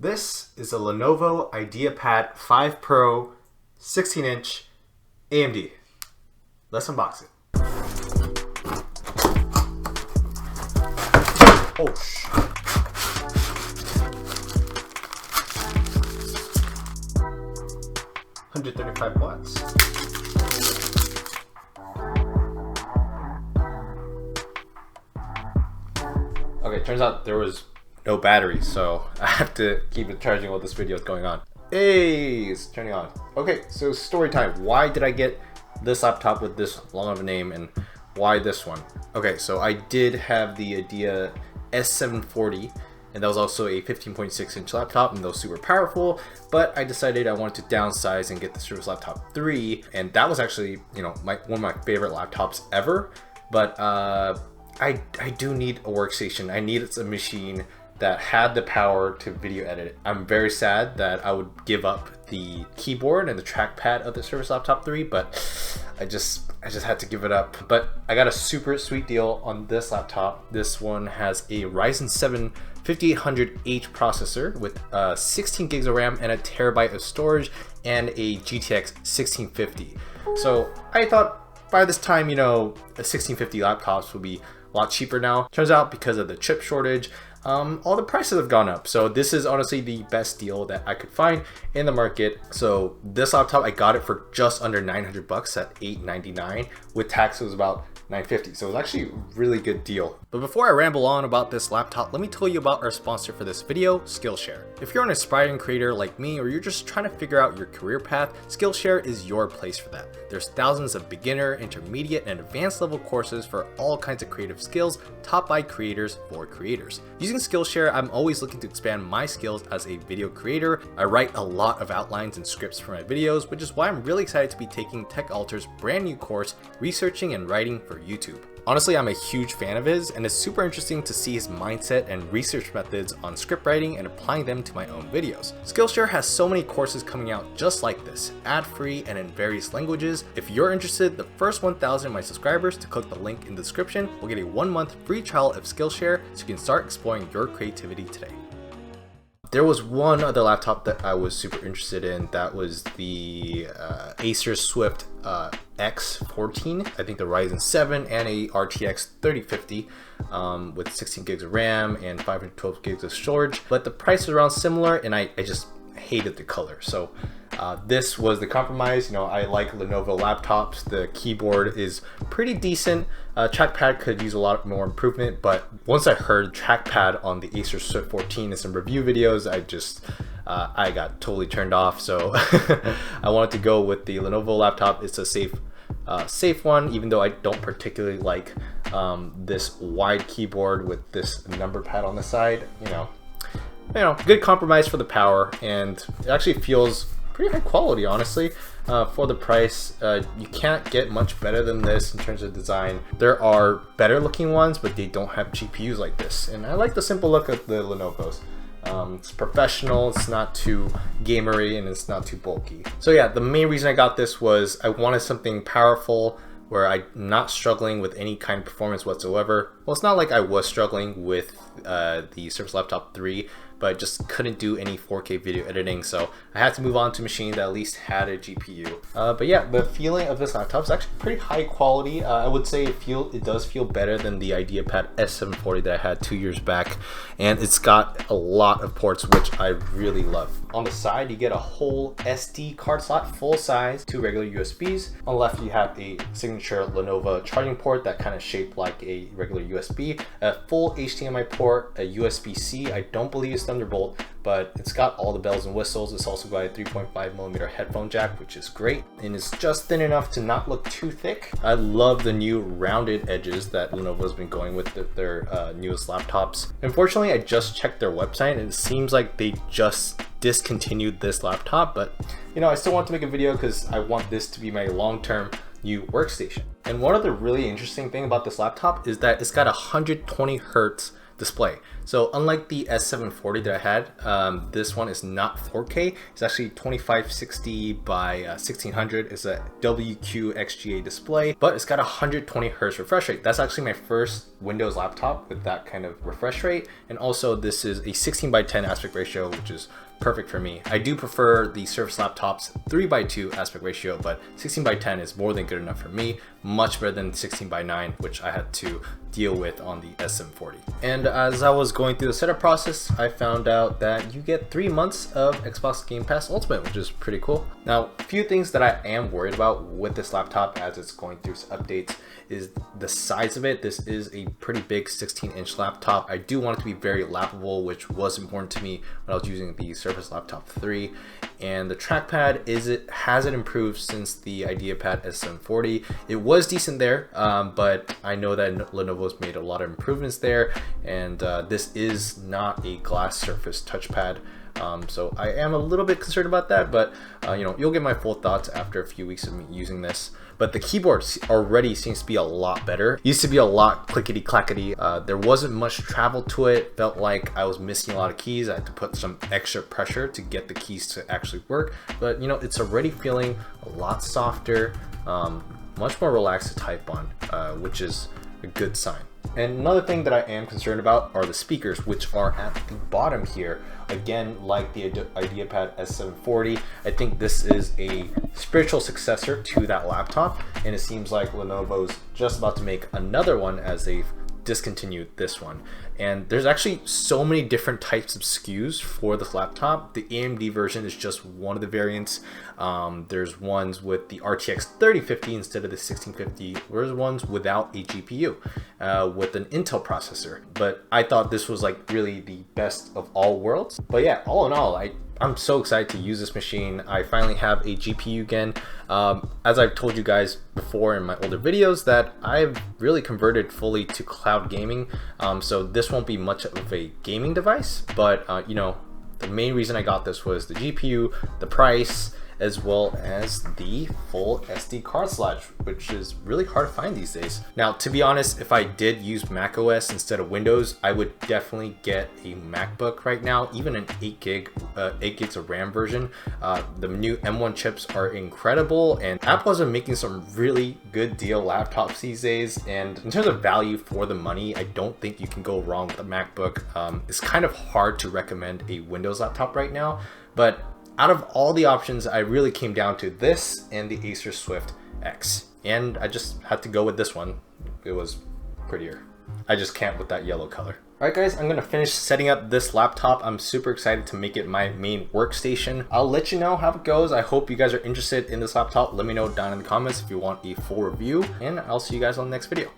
This is a Lenovo IdeaPad 5 Pro 16-inch AMD. Let's unbox it. Oh, shit. $135 watts. Okay, turns out there was no battery, so I have to keep it charging while this video is going on. Hey, it's turning on. Okay, so story time. Why did I get this laptop with this long of a name, and why this one? Okay, so I did have the Idea S740, and that was also a 15.6-inch laptop, and that was super powerful, but I decided I wanted to downsize and get the Surface Laptop 3, and that was actually, you know, one of my favorite laptops ever. But I do need a workstation. I needed a machine that had the power to video edit. I'm very sad that I would give up the keyboard and the trackpad of the Surface Laptop 3, but I just had to give it up. But I got a super sweet deal on this laptop. This one has a Ryzen 7 5800H processor with 16 gigs of RAM and a terabyte of storage and a GTX 1650. So I thought by this time, you know, a 1650 laptops will be a lot cheaper now. Turns out because of the chip shortage, all the prices have gone up. So this is honestly the best deal that I could find in the market. So this laptop, I got it for just under 900 bucks at $899. With tax, it was about $950. So it was actually a really good deal. But before I ramble on about this laptop, let me tell you about our sponsor for this video, Skillshare. If you're an aspiring creator like me, or you're just trying to figure out your career path, Skillshare is your place for that. There's thousands of beginner, intermediate, and advanced level courses for all kinds of creative skills taught by creators for creators. Using Skillshare, I'm always looking to expand my skills as a video creator. I write a lot of outlines and scripts for my videos, which is why I'm really excited to be taking TechAlter's brand new course, Researching and Writing for YouTube. Honestly, I'm a huge fan of his, and it's super interesting to see his mindset and research methods on script writing and applying them to my own videos. Skillshare has so many courses coming out just like this, ad-free and in various languages. If you're interested, the first 1,000 of my subscribers to click the link in the description will get a 1-month free trial of Skillshare so you can start exploring your creativity today. There was one other laptop that I was super interested in. That was the Acer Swift X14. I think the Ryzen 7 and a RTX 3050 with 16 gigs of RAM and 512 gigs of storage. But the price is around similar, and I just hated the color. So this was the compromise. You know, I like Lenovo laptops. The keyboard is pretty decent. Trackpad could use a lot more improvement, but once I heard trackpad on the Acer Swift 14 in some review videos, I got totally turned off. So I wanted to go with the Lenovo laptop. It's a safe one, even though I don't particularly like this wide keyboard with this number pad on the side. You know, good compromise for the power, and it actually feels pretty high quality, honestly. For the price, you can't get much better than this in terms of design. There are better looking ones, but they don't have GPUs like this, and I like the simple look of the Lenovo's. It's professional, it's not too gamery, and it's not too bulky. So yeah, the main reason I got this was I wanted something powerful where I'm not struggling with any kind of performance whatsoever. Well, it's not like I was struggling with the Surface Laptop 3, but I just couldn't do any 4K video editing, so I had to move on to a machine that at least had a GPU. But yeah, the feeling of this laptop is actually pretty high quality. I would say it does feel better than the IdeaPad S740 that I had 2 years back, and it's got a lot of ports, which I really love. On the side, you get a whole SD card slot, full size, 2 regular USBs. On the left, you have a signature Lenovo charging port that kind of shaped like a regular USB, a full HDMI port, a USB-C. I don't believe it's Thunderbolt, but it's got all the bells and whistles. It's also got a 3.5mm headphone jack, which is great, and it's just thin enough to not look too thick. I love the new rounded edges that Lenovo's been going with their newest laptops. Unfortunately, I just checked their website, and it seems like they just discontinued this laptop, but you know, I still want to make a video because I want this to be my long-term new workstation. And one of the really interesting thing about this laptop is that it's got a 120 Hz display. So unlike the S740 that I had, this one is not 4K. It's actually 2560 by 1600. It's a WQXGA display, but it's got 120 Hz refresh rate. That's actually my first Windows laptop with that kind of refresh rate. And also this is a 16:10 aspect ratio, which is perfect for me. I do prefer the Surface laptops 3:2 aspect ratio, but 16:10 is more than good enough for me. Much better than 16:9, which I had to deal with on the S740. And as I was going through the setup process, I found out that you get 3 months of Xbox Game Pass Ultimate, which is pretty cool. Now, a few things that I am worried about with this laptop as it's going through updates is the size of it. This is a pretty big 16-inch laptop. I do want it to be very lappable, which was important to me when I was using the Surface Laptop 3. And the trackpad, has it improved since the IdeaPad S740? It was decent there, but I know that Lenovo's made a lot of improvements there, and this is not a glass surface touchpad. So I am a little bit concerned about that, but you know, you'll get my full thoughts after a few weeks of me using this. But the keyboard already seems to be a lot better. It used to be a lot clickety clackety. There wasn't much travel to it. Felt like I was missing a lot of keys. I had to put some extra pressure to get the keys to actually work. But you know, it's already feeling a lot softer, much more relaxed to type on, which is a good sign. And another thing that I am concerned about are the speakers, which are at the bottom here. Again, like the IdeaPad S740, I think this is a spiritual successor to that laptop, and it seems like Lenovo's just about to make another one as they've discontinued this one. And there's actually so many different types of SKUs for this laptop. The AMD version is just one of the variants. There's ones with the RTX 3050 instead of the 1650. There's ones without a GPU with an Intel processor. But I thought this was like really the best of all worlds. But yeah, all in all, I'm so excited to use this machine. I finally have a GPU again. As I've told you guys before in my older videos, that I've really converted fully to cloud gaming. So this won't be much of a gaming device, but you know, the main reason I got this was the GPU, the price, as well as the full SD card slot, which is really hard to find these days. Now, to be honest, if I did use Mac OS instead of Windows, I would definitely get a MacBook right now, even an 8 gigs of RAM version. The new M1 chips are incredible, and Apple has been making some really good deal laptops these days. And in terms of value for the money, I don't think you can go wrong with a MacBook. It's kind of hard to recommend a Windows laptop right now, but out of all the options, I really came down to this and the Acer Swift X. And I just had to go with this one. It was prettier. I just can't with that yellow color. Alright guys, I'm gonna finish setting up this laptop. I'm super excited to make it my main workstation. I'll let you know how it goes. I hope you guys are interested in this laptop. Let me know down in the comments if you want a full review, and I'll see you guys on the next video.